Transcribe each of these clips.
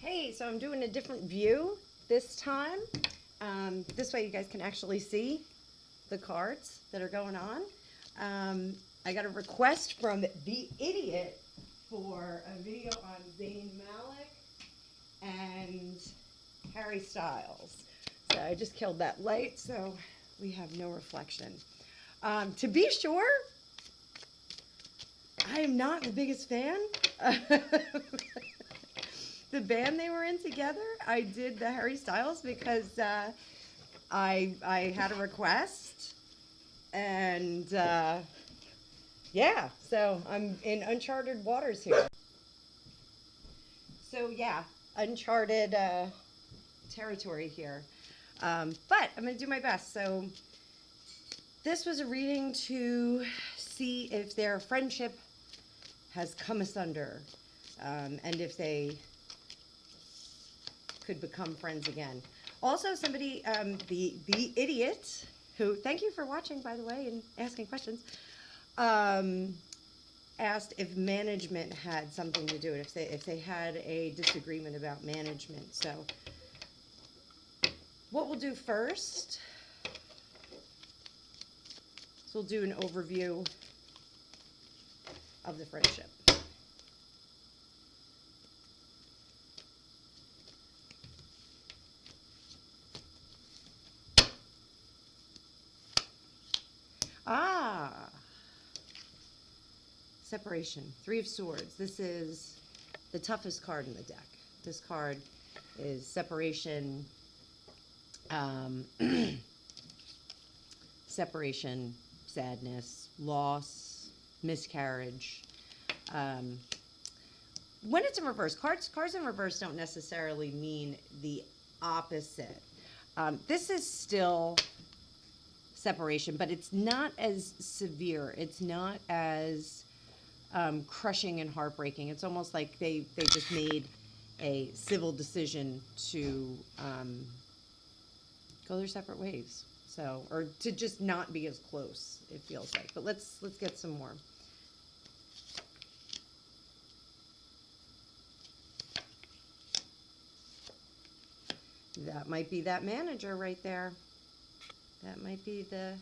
Hey, so I'm doing a different view this time. This way you guys can actually see the cards that are going on. I got a request from the idiot for a video on Zayn, Malik, and Harry Styles. So I just killed that light so we have no reflection. To be sure, I am not the biggest fan. The band they were in together, I did the Harry Styles because I had a request, and yeah, so I'm in uncharted waters here. So yeah, uncharted territory here, but I'm gonna do my best. So this was a reading to see if their friendship has come asunder, and if they could become friends again. Also, somebody, the idiot, who, thank you for watching, by the way, and asking questions, asked if management had something to do with it, if they had a disagreement about management. So, what we'll do first is we'll do an overview of the friendship. Separation. Three of Swords. This is the toughest card in the deck. This card is separation, separation, sadness, loss, miscarriage. When it's in reverse, cards in reverse don't necessarily mean the opposite. This is still separation, but it's not as severe. It's not as crushing and heartbreaking. It's almost like they just made a civil decision to go their separate ways. So, or to just not be as close, it feels like. But let's get some more. That might be that manager right there. That might be the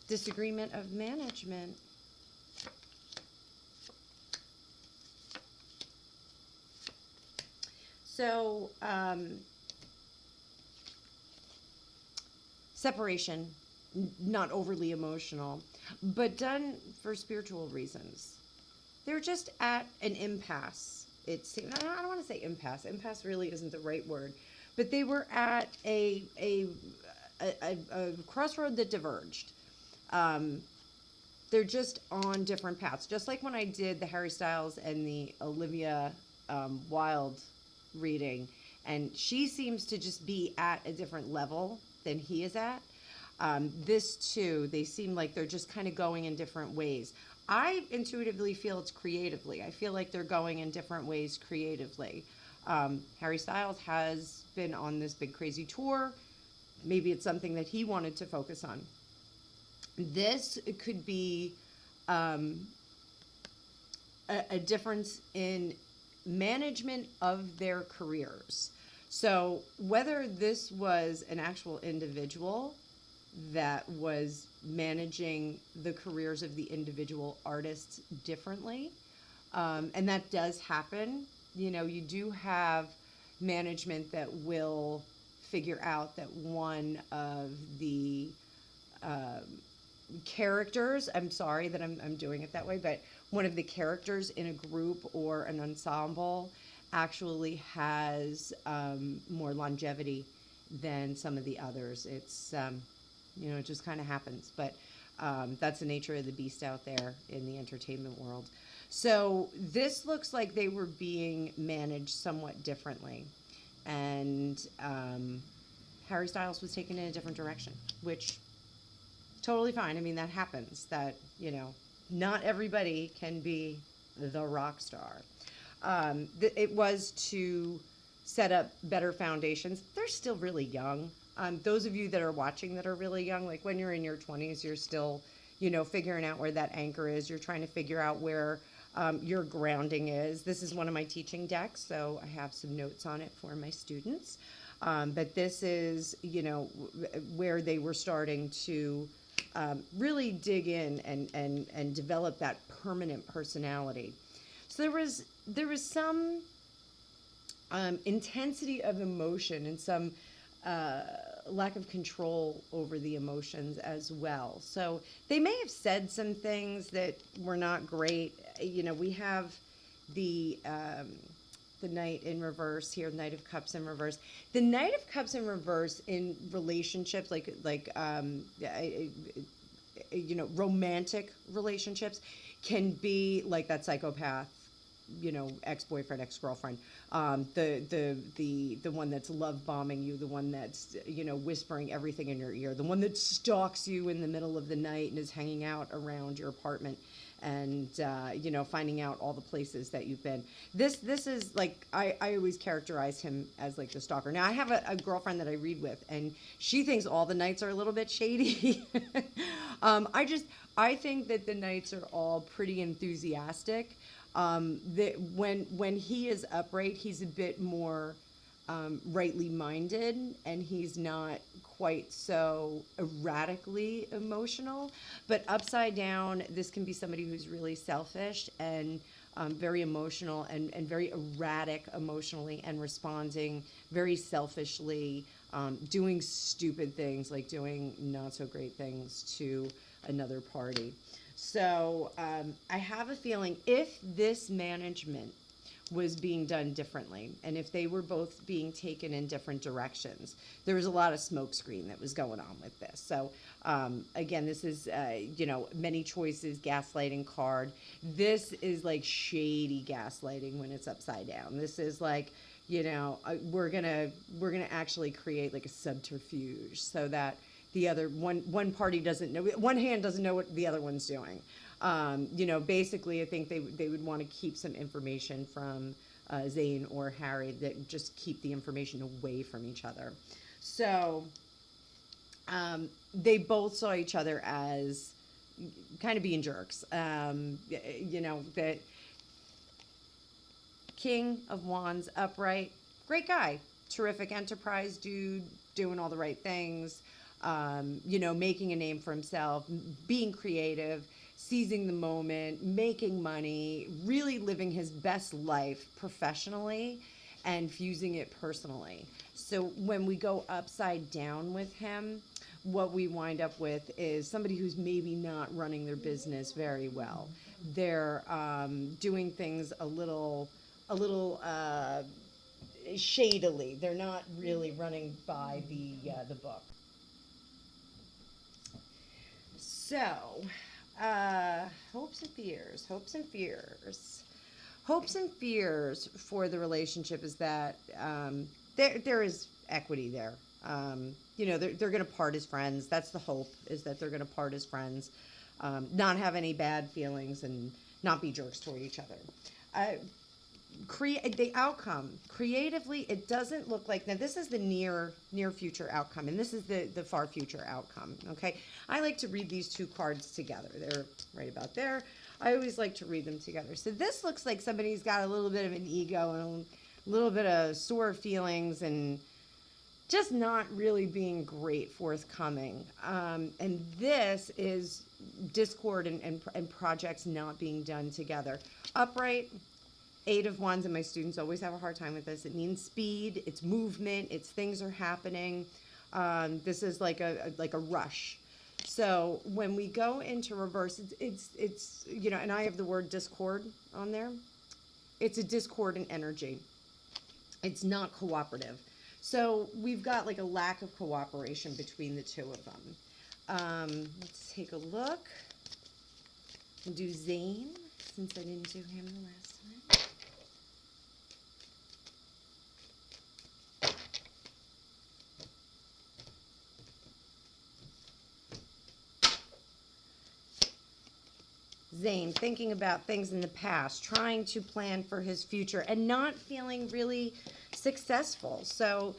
disagreement of management. So, separation, not overly emotional, but done for spiritual reasons. They're just at an impasse. I don't want to say impasse. Impasse really isn't the right word, but they were at a crossroad that diverged. They're just on different paths. Just like when I did the Harry Styles and the Olivia Wilde reading, and she seems to just be at a different level than he is at. This too, they seem like they're just kind of going in different ways. I intuitively feel it's creatively. I feel like they're going in different ways creatively. Harry Styles has been on this big crazy tour. Maybe it's something that he wanted to focus on. This could be a difference in management of their careers. So whether this was an actual individual that was managing the careers of the individual artists differently, and that does happen. You know, you do have management that will figure out that one of the characters, I'm sorry that I'm doing it that way, but one of the characters in a group or an ensemble actually has more longevity than some of the others. It's, you know, it just kind of happens. But that's the nature of the beast out there in the entertainment world. So this looks like they were being managed somewhat differently. And Harry Styles was taken in a different direction, which totally fine. I mean, that happens. That, you know, not everybody can be the rock star. It was to set up better foundations. They're still really young. Those of you that are watching that are really young, like when you're in your 20s, you're still, you know, figuring out where that anchor is. You're trying to figure out where your grounding is. This is one of my teaching decks, so I have some notes on it for my students. But this is, where they were starting to really dig in and develop that permanent personality. So there was some intensity of emotion and some lack of control over the emotions as well. So they may have said some things that were not great. We have the Knight in reverse here, Knight of Cups in reverse. The Knight of Cups in reverse in relationships, romantic relationships, can be like that psychopath, ex-boyfriend, ex-girlfriend, the one that's love bombing you, the one that's, whispering everything in your ear, the one that stalks you in the middle of the night and is hanging out around your apartment and, finding out all the places that you've been. This is like, I always characterize him as like the stalker. Now I have a girlfriend that I read with, and she thinks all the Knights are a little bit shady. I think that the Knights are all pretty enthusiastic. When he is upright, he's a bit more rightly minded, and he's not quite so erratically emotional. But upside down, this can be somebody who's really selfish and very emotional and very erratic emotionally, and responding very selfishly, doing stupid things, like doing not so great things to another party. So I have a feeling if this management was being done differently, and if they were both being taken in different directions, there was a lot of smokescreen that was going on with this. So again, this is, many choices, gaslighting card. This is like shady gaslighting when it's upside down. This is like, we're gonna actually create like a subterfuge so that the other one party doesn't know, one hand doesn't know what the other one's doing. Basically, I think they would want to keep some information from Zayn or Harry, that just keep the information away from each other. So they both saw each other as kind of being jerks. That King of Wands upright, great guy, terrific enterprise dude, doing all the right things. Making a name for himself, being creative, seizing the moment, making money, really living his best life professionally and fusing it personally. So when we go upside down with him, what we wind up with is somebody who's maybe not running their business very well. They're doing things a little shadily. They're not really running by the book. So, hopes and fears. Hopes and fears for the relationship is that there is equity there. They're going to part as friends. That's the hope, is that they're going to part as friends, not have any bad feelings, and not be jerks toward each other. The outcome creatively, it doesn't look like, now this is the near future outcome, and this is the far future outcome. Okay, I like to read these two cards together. They're right about there. I always like to read them together. So this looks like somebody's got a little bit of an ego and a little bit of sore feelings, and just not really being great forthcoming. And this is discord and projects not being done together. Upright, Eight of Wands, and my students always have a hard time with this. It means speed, it's movement, it's things are happening. This is like a rush. So when we go into reverse, it's and I have the word discord on there. It's a discordant energy. It's not cooperative. So we've got like a lack of cooperation between the two of them. Let's take a look. We'll do Zayn, since I didn't do him the last time. Zayn, thinking about things in the past, trying to plan for his future, and not feeling really successful. So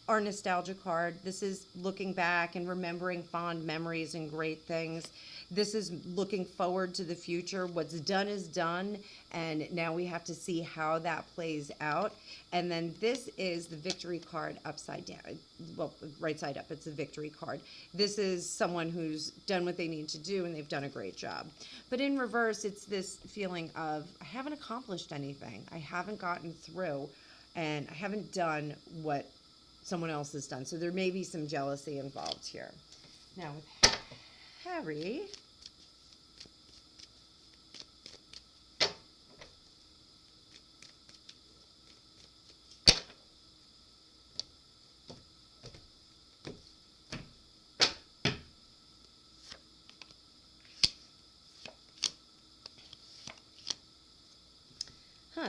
our nostalgia card. This is looking back and remembering fond memories and great things. This is looking forward to the future. What's done is done, and now we have to see how that plays out. And then this is the victory card upside down. Well, right side up, it's a victory card. This is someone who's done what they need to do, and they've done a great job. But in reverse, it's this feeling of, I haven't accomplished anything. I haven't gotten through, and I haven't done what someone else has done. So there may be some jealousy involved here. Now with Harry,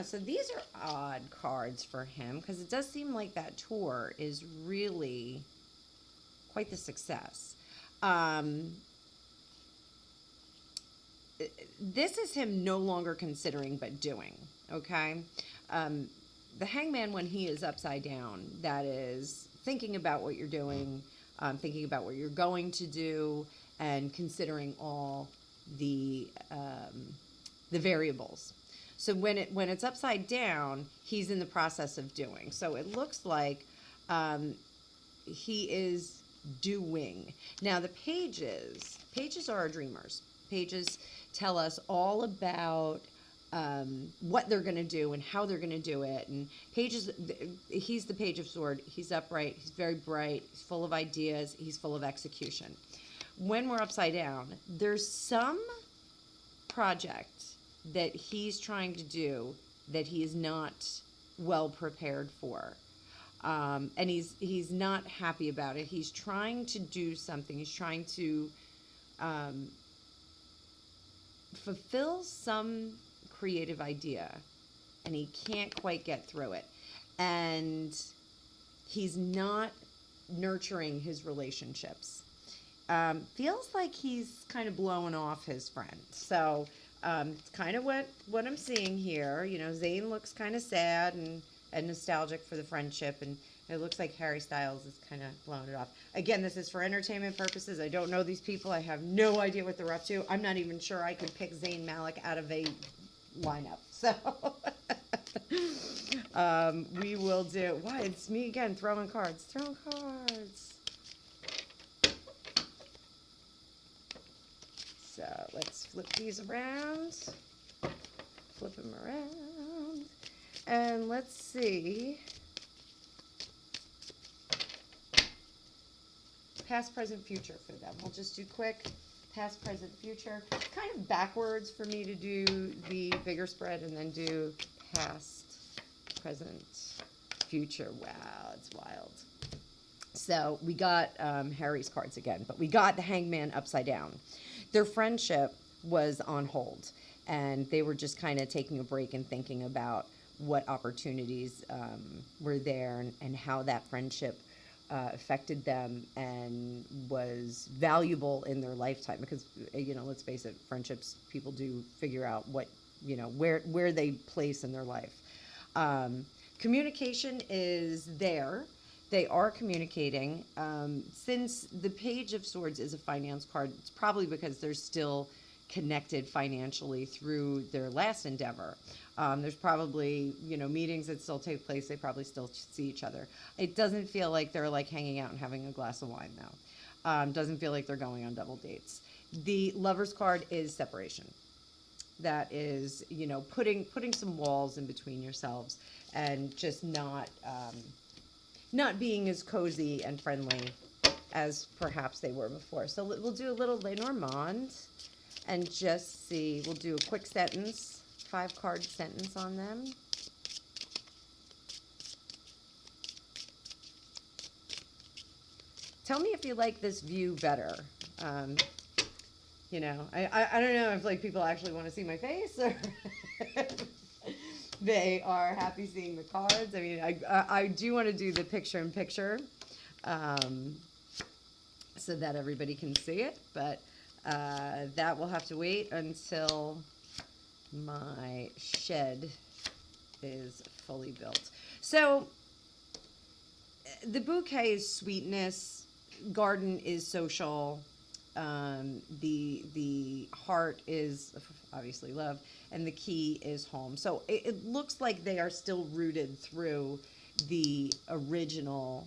so these are odd cards for him because it does seem like that tour is really quite the success. This is him no longer considering but doing, okay? The Hangman, when he is upside down, that is thinking about what you're doing, thinking about what you're going to do, and considering all the variables. So when it's upside down, he's in the process of doing. So it looks like he is doing. Now the pages are our dreamers. Pages tell us all about what they're going to do and how they're going to do it. And pages, he's the Page of Sword. He's upright. He's very bright. He's full of ideas. He's full of execution. When we're upside down, there's some project that he's trying to do that he is not well prepared for. And he's not happy about it. He's trying to do something. He's trying to fulfill some creative idea, and he can't quite get through it. And he's not nurturing his relationships. Feels like he's kind of blowing off his friend. So it's kind of what I'm seeing here. You know, Zayn looks kind of sad and nostalgic for the friendship, and it looks like Harry Styles is kind of blowing it off. Again, this is for entertainment purposes. I don't know these people. I have no idea what they're up to. I'm not even sure I could pick Zayn Malik out of a lineup. So we will do. Why? It's me again throwing cards. Throwing cards. So let's flip these around. Flip them around. And let's see. Past, present, future for them. We'll just do quick past, present, future. Kind of backwards for me to do the bigger spread and then do past, present, future. Wow, it's wild. So we got Harry's cards again, but we got the Hangman upside down. Their friendship was on hold, and they were just kind of taking a break and thinking about what opportunities were there and how that friendship affected them and was valuable in their lifetime. Because, you know, let's face it, friendships, people do figure out what, you know, where they place in their life. Communication is there. They are communicating. Since the Page of Swords is a finance card, it's probably because they're still connected financially through their last endeavor. There's probably, you know, meetings that still take place. They probably still see each other. It doesn't feel like they're like hanging out and having a glass of wine though. Doesn't feel like they're going on double dates. The Lover's card is separation. That is, you know, putting some walls in between yourselves and just not being as cozy and friendly as perhaps they were before. So we'll do a little Lenormand and just see. We'll do a quick sentence, 5-card sentence on them. Tell me if you like this view better. You know, I don't know if like people actually want to see my face or they are happy seeing the cards. I mean, I do want to do the picture-in-picture so that everybody can see it, but that will have to wait until my shed is fully built. So the bouquet is sweetness, garden is social, the heart is obviously love, and the key is home. So it looks like they are still rooted through the original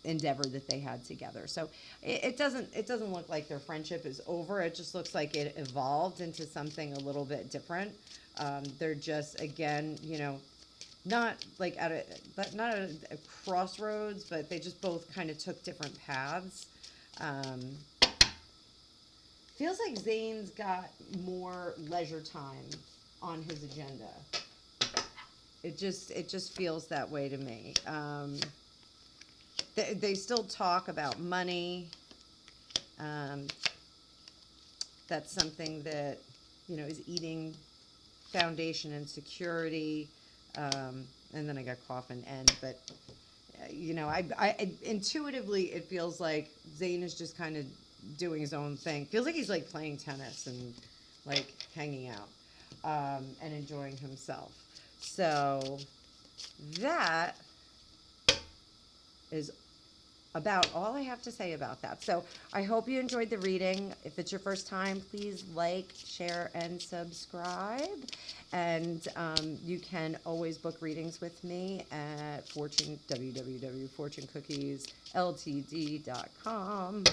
endeavor that they had together. So it doesn't look like their friendship is over. It just looks like it evolved into something a little bit different. They're just, again, not like not at a crossroads, but they just both kind of took different paths. Um, Feels like Zayn's got more leisure time on his agenda. It just feels that way to me. They still talk about money. Um, that's something that is eating foundation and security. And then I got cough and end, but I intuitively it feels like Zayn is just kind of doing his own thing. Feels like he's like playing tennis and like hanging out and enjoying himself. So that is about all I have to say about that. So I hope you enjoyed the reading. If it's your first time, please like, share, and subscribe. And you can always book readings with me at www.fortunecookies.ltd.com.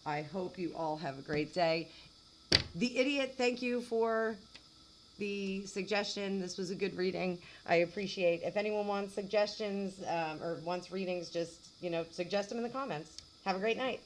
I hope you all have a great day. The Idiot, thank you for the suggestion. This was a good reading. I appreciate if anyone wants suggestions or wants readings, just suggest them in the comments. Have a great night.